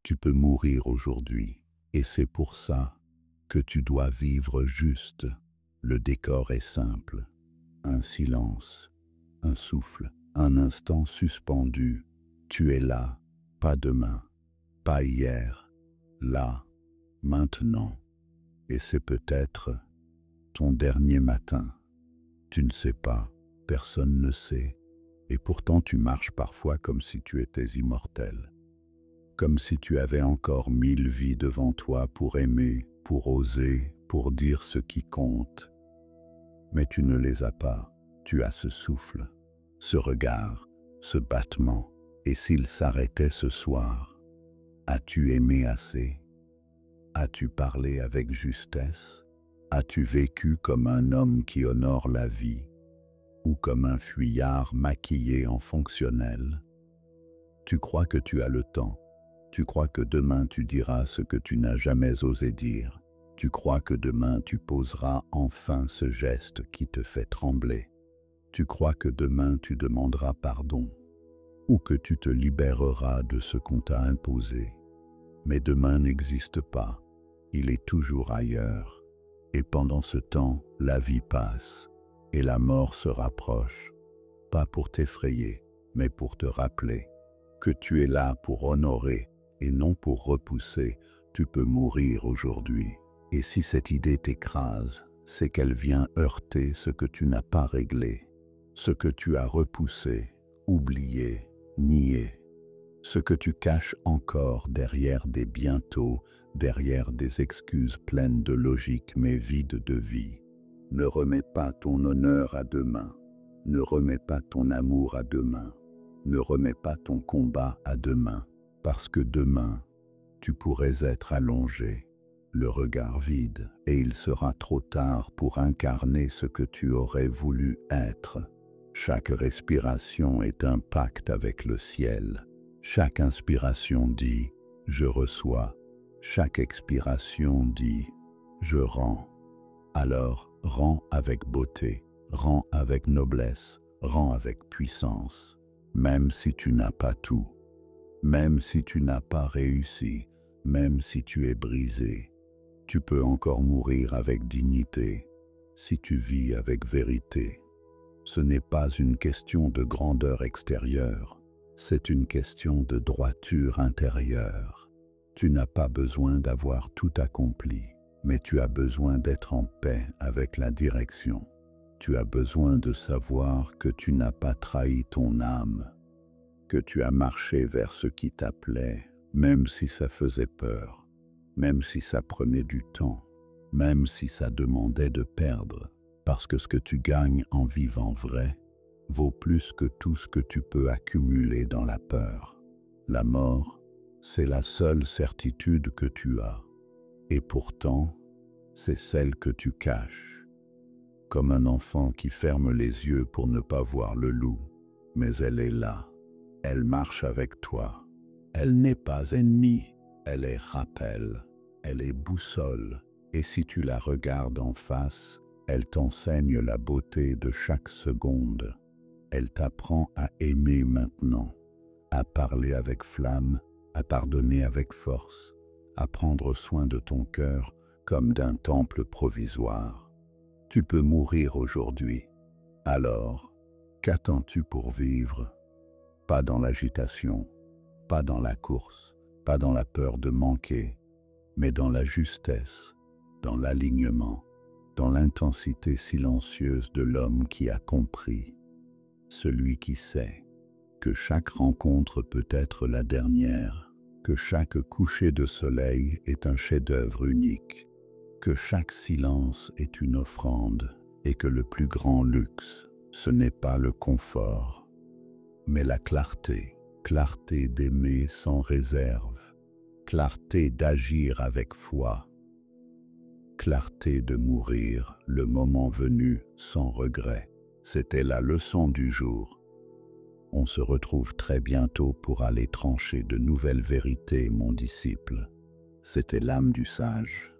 Tu peux mourir aujourd'hui, et c'est pour ça que tu dois vivre juste. Le décor est simple, un silence, un souffle, un instant suspendu. Tu es là, pas demain, pas hier, là, maintenant. Et c'est peut-être ton dernier matin. Tu ne sais pas, personne ne sait, et pourtant tu marches parfois comme si tu étais immortel. Comme si tu avais encore 1000 vies devant toi pour aimer, pour oser, pour dire ce qui compte. Mais tu ne les as pas. Tu as ce souffle, ce regard, ce battement. Et s'il s'arrêtait ce soir, as-tu aimé assez? As-tu parlé avec justesse? As-tu vécu comme un homme qui honore la vie? Ou comme un fuyard maquillé en fonctionnel? Tu crois que tu as le temps. Tu crois que demain tu diras ce que tu n'as jamais osé dire. Tu crois que demain tu poseras enfin ce geste qui te fait trembler. Tu crois que demain tu demanderas pardon, ou que tu te libéreras de ce qu'on t'a imposé. Mais demain n'existe pas, il est toujours ailleurs. Et pendant ce temps, la vie passe, et la mort se rapproche, pas pour t'effrayer, mais pour te rappeler que tu es là pour honorer et non pour repousser. Tu peux mourir aujourd'hui. Et si cette idée t'écrase, c'est qu'elle vient heurter ce que tu n'as pas réglé, ce que tu as repoussé, oublié, nié, ce que tu caches encore derrière des bientôt, derrière des excuses pleines de logique mais vides de vie. Ne remets pas ton honneur à demain, ne remets pas ton amour à demain, ne remets pas ton combat à demain, parce que demain, tu pourrais être allongé, le regard vide, et il sera trop tard pour incarner ce que tu aurais voulu être. Chaque respiration est un pacte avec le ciel. Chaque inspiration dit « je reçois ». Chaque expiration dit « je rends ». Alors, rends avec beauté, rends avec noblesse, rends avec puissance. Même si tu n'as pas tout, même si tu n'as pas réussi, même si tu es brisé, tu peux encore mourir avec dignité, si tu vis avec vérité. Ce n'est pas une question de grandeur extérieure, c'est une question de droiture intérieure. Tu n'as pas besoin d'avoir tout accompli, mais tu as besoin d'être en paix avec la direction. Tu as besoin de savoir que tu n'as pas trahi ton âme, que tu as marché vers ce qui t'appelait, même si ça faisait peur, même si ça prenait du temps, même si ça demandait de perdre, parce que ce que tu gagnes en vivant vrai vaut plus que tout ce que tu peux accumuler dans la peur. La mort, c'est la seule certitude que tu as, et pourtant, c'est celle que tu caches. Comme un enfant qui ferme les yeux pour ne pas voir le loup, mais elle est là. Elle marche avec toi. Elle n'est pas ennemie, elle est rappel, elle est boussole. Et si tu la regardes en face, elle t'enseigne la beauté de chaque seconde. Elle t'apprend à aimer maintenant, à parler avec flamme, à pardonner avec force, à prendre soin de ton cœur comme d'un temple provisoire. Tu peux mourir aujourd'hui. Alors, qu'attends-tu pour vivre? Pas dans l'agitation, pas dans la course, pas dans la peur de manquer, mais dans la justesse, dans l'alignement, dans l'intensité silencieuse de l'homme qui a compris, celui qui sait que chaque rencontre peut être la dernière, que chaque coucher de soleil est un chef-d'œuvre unique, que chaque silence est une offrande et que le plus grand luxe, ce n'est pas le confort, mais la clarté, clarté d'aimer sans réserve, clarté d'agir avec foi, clarté de mourir le moment venu sans regret. C'était la leçon du jour. On se retrouve très bientôt pour aller trancher de nouvelles vérités, mon disciple. C'était l'âme du sage.